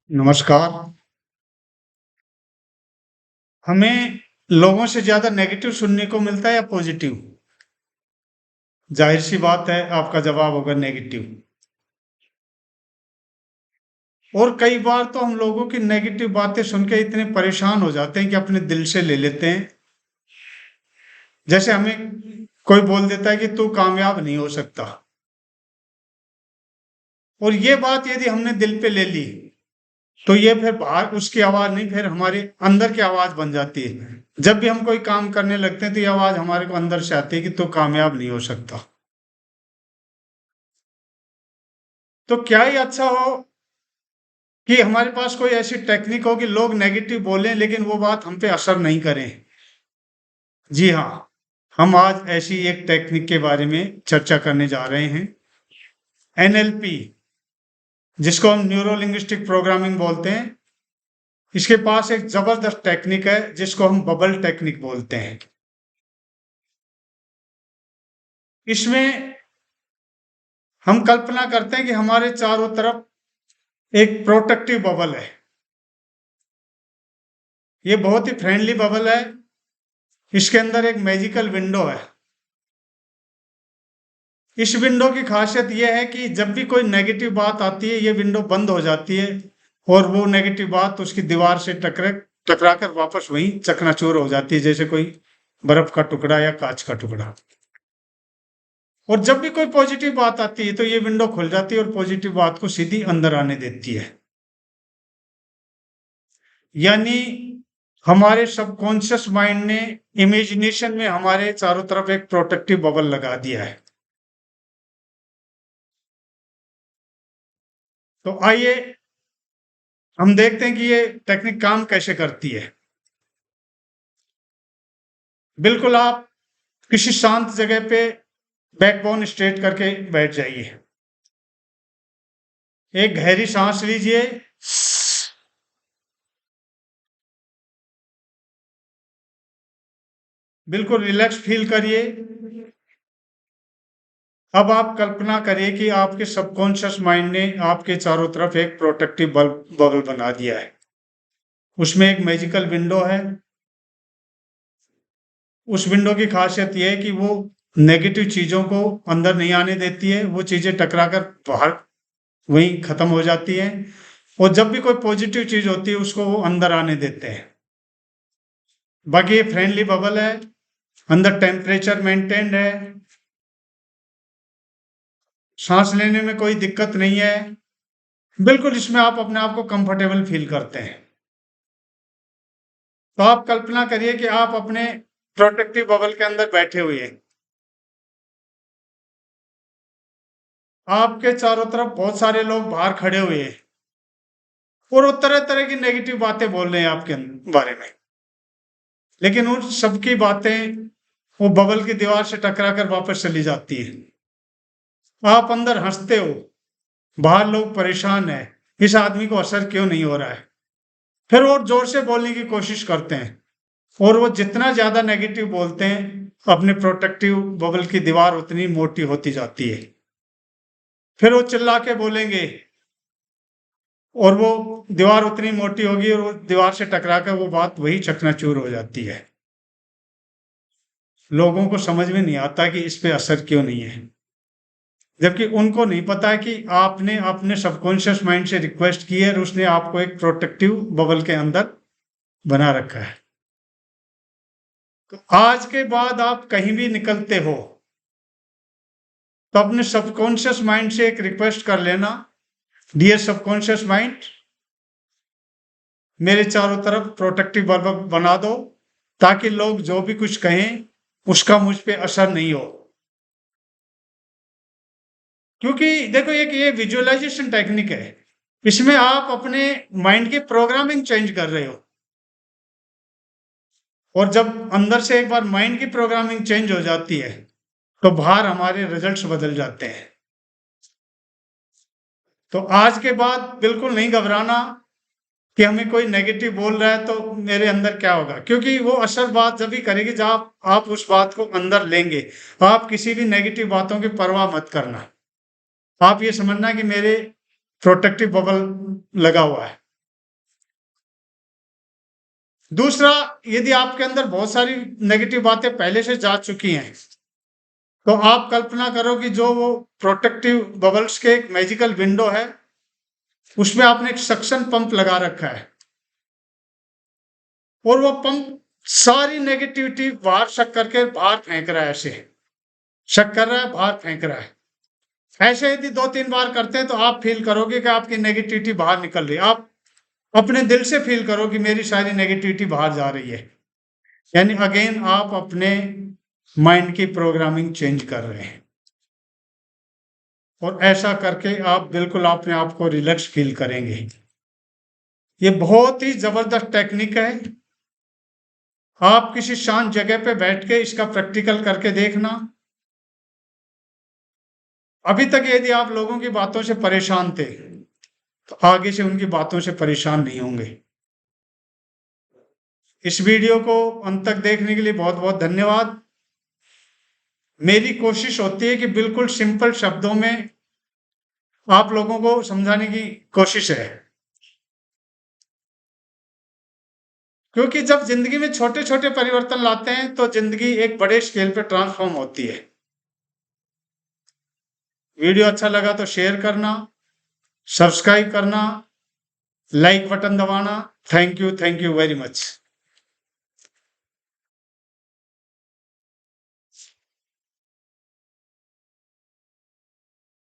नमस्कार। हमें लोगों से ज़्यादा नेगेटिव सुनने को मिलता है या पॉजिटिव? ज़ाहिर-सी बात है आपका जवाब होगा नेगेटिव। और कई बार तो हम लोगों की नेगेटिव बातें सुन के इतने परेशान हो जाते हैं कि अपने दिल से ले लेते हैं। जैसे हमें कोई बोल देता है कि तू कामयाब नहीं हो सकता। और ये बात यदि हमने दिल पे ले ली, तो ये फिर बाहर उसकी आवाज़ नहीं, फिर हमारे अंदर की आवाज़ बन जाती है। जब भी हम कोई काम करने लगते हैं, तो ये आवाज़ हमारे को अंदर से आती है कि तू कामयाब नहीं हो सकता। तो क्या ही अच्छा हो कि हमारे पास कोई ऐसी टेक्निक हो कि लोग नेगेटिव बोलें लेकिन वो बात हम पे असर नहीं करे। जी हाँ, हम आज ऐसी एक टेक्निक के बारे में चर्चा करने जा रहे हैं। एनएलपी, जिसको हम न्यूरो लिंग्विस्टिक प्रोग्रामिंग बोलते हैं। इसके पास एक जबरदस्त टेक्निक है जिसको हम बबल टेक्निक बोलते हैं। इसमें हम कल्पना करते हैं कि हमारे चारों तरफ एक प्रोटेक्टिव बबल है। ये बहुत ही फ्रेंडली बबल है। इसके अंदर एक मैजिकल विंडो है। इस विंडो की खासियत यह है कि जब भी कोई नेगेटिव बात आती है, ये विंडो बंद हो जाती है और वो नेगेटिव बात उसकी दीवार से टकरा कर वापस वहीं चकनाचूर हो जाती है, जैसे कोई बर्फ का टुकड़ा या कांच का टुकड़ा। और जब भी कोई पॉजिटिव बात आती है, तो ये विंडो खुल जाती है और पॉजिटिव बात को सीधी अंदर आने देती है। यानी हमारे सबकॉन्शियस माइंड ने इमेजिनेशन में हमारे चारों तरफ एक प्रोटेक्टिव बबल लगा दिया है। तो आइए हम देखते हैं कि ये टेक्निक काम कैसे करती है। बिल्कुल आप किसी शांत जगह पे बैकबोन स्ट्रेट करके बैठ जाइए। एक गहरी सांस लीजिए। बिल्कुल रिलैक्स फील करिए। अब आप कल्पना करिए कि आपके सबकॉन्शियस माइंड ने आपके चारों तरफ एक प्रोटेक्टिव बबल बना दिया है। उसमें एक मैजिकल विंडो है। उस विंडो की खासियत यह है कि वो नेगेटिव चीजों को अंदर नहीं आने देती है। वो चीजें टकरा कर बाहर वहीं खत्म हो जाती हैं। और जब भी कोई पॉजिटिव चीज होती है, उसको वो अंदर आने देते हैं। बाकी ये फ्रेंडली बबल है। अंदर टेम्परेचर मेंटेन्ड है। सांस लेने में कोई दिक्कत नहीं है। बिल्कुल इसमें आप अपने आप को कंफर्टेबल फील करते हैं। तो आप कल्पना करिए कि आप अपने प्रोटेक्टिव बबल के अंदर बैठे हुए हैं। आपके चारों तरफ बहुत सारे लोग बाहर खड़े हुए हैं और वो तरह तरह की नेगेटिव बातें बोल रहे हैं आपके बारे में। लेकिन उन सबकी बातें वो बबल की दीवार से टकरा कर वापस चली जाती है। आप अंदर हंसते हो, बाहर लोग परेशान है, इस आदमी को असर क्यों नहीं हो रहा है। फिर और जोर से बोलने की कोशिश करते हैं और वो जितना ज्यादा नेगेटिव बोलते हैं, अपने प्रोटेक्टिव बबल की दीवार उतनी मोटी होती जाती है। फिर वो चिल्ला के बोलेंगे और वो दीवार उतनी मोटी होगी और वो दीवार से टकरा कर वो बात वही चकनाचूर हो जाती है। लोगों को समझ में नहीं आता कि इस पे असर क्यों नहीं है, जबकि उनको नहीं पता है कि आपने अपने सबकॉन्शियस माइंड से रिक्वेस्ट की है और उसने आपको एक प्रोटेक्टिव बबल के अंदर बना रखा है। तो आज के बाद आप कहीं भी निकलते हो, तो अपने सबकॉन्शियस माइंड से एक रिक्वेस्ट कर लेना, डियर सबकॉन्शियस माइंड, मेरे चारों तरफ प्रोटेक्टिव बल्ब बना दो, ताकि लोग जो भी कुछ कहें उसका मुझ पे असर नहीं हो। क्योंकि देखो, एक ये विजुअलाइजेशन टेक्निक है। इसमें आप अपने माइंड की प्रोग्रामिंग चेंज कर रहे हो। और जब अंदर से एक बार माइंड की प्रोग्रामिंग चेंज हो जाती है, तो बाहर हमारे रिजल्ट्स बदल जाते हैं। तो आज के बाद बिल्कुल नहीं घबराना कि हमें कोई नेगेटिव बोल रहा है तो मेरे अंदर क्या होगा, क्योंकि वो असर बात जब भी करेगी जब आप उस बात को अंदर लेंगे। आप किसी भी नेगेटिव बातों की परवाह मत करना। आप ये समझना कि मेरे प्रोटेक्टिव बबल लगा हुआ है। दूसरा, यदि आपके अंदर बहुत सारी नेगेटिव बातें पहले से जा चुकी हैं, तो आप कल्पना करो कि जो वो प्रोटेक्टिव बबल्स के एक मैजिकल विंडो है, उसमें आपने एक सक्शन पंप लगा रखा है और वो पंप सारी नेगेटिविटी बाहर शक करके बाहर फेंक रहा है। ऐसे शक कर रहा है, बाहर फेंक रहा है। ऐसे यदि 2-3 बार करते हैं तो आप फील करोगे कि आपकी नेगेटिविटी बाहर निकल रही है। आप अपने दिल से फील करो कि मेरी सारी नेगेटिविटी बाहर जा रही है। यानी अगेन आप अपने माइंड की प्रोग्रामिंग चेंज कर रहे हैं और ऐसा करके आप बिल्कुल अपने आप को रिलैक्स फील करेंगे। ये बहुत ही जबरदस्त टेक्निक है। आप किसी शांत जगह पे बैठ के इसका प्रैक्टिकल करके देखना। अभी तक यदि आप लोगों की बातों से परेशान थे, तो आगे से उनकी बातों से परेशान नहीं होंगे। इस वीडियो को अंत तक देखने के लिए बहुत बहुत धन्यवाद। मेरी कोशिश होती है कि बिल्कुल सिंपल शब्दों में आप लोगों को समझाने की कोशिश है, क्योंकि जब जिंदगी में छोटे छोटे परिवर्तन लाते हैं तो जिंदगी एक बड़े स्केल पर ट्रांसफॉर्म होती है। वीडियो अच्छा लगा तो शेयर करना, सब्सक्राइब करना, लाइक बटन दबाना। Thank you very much.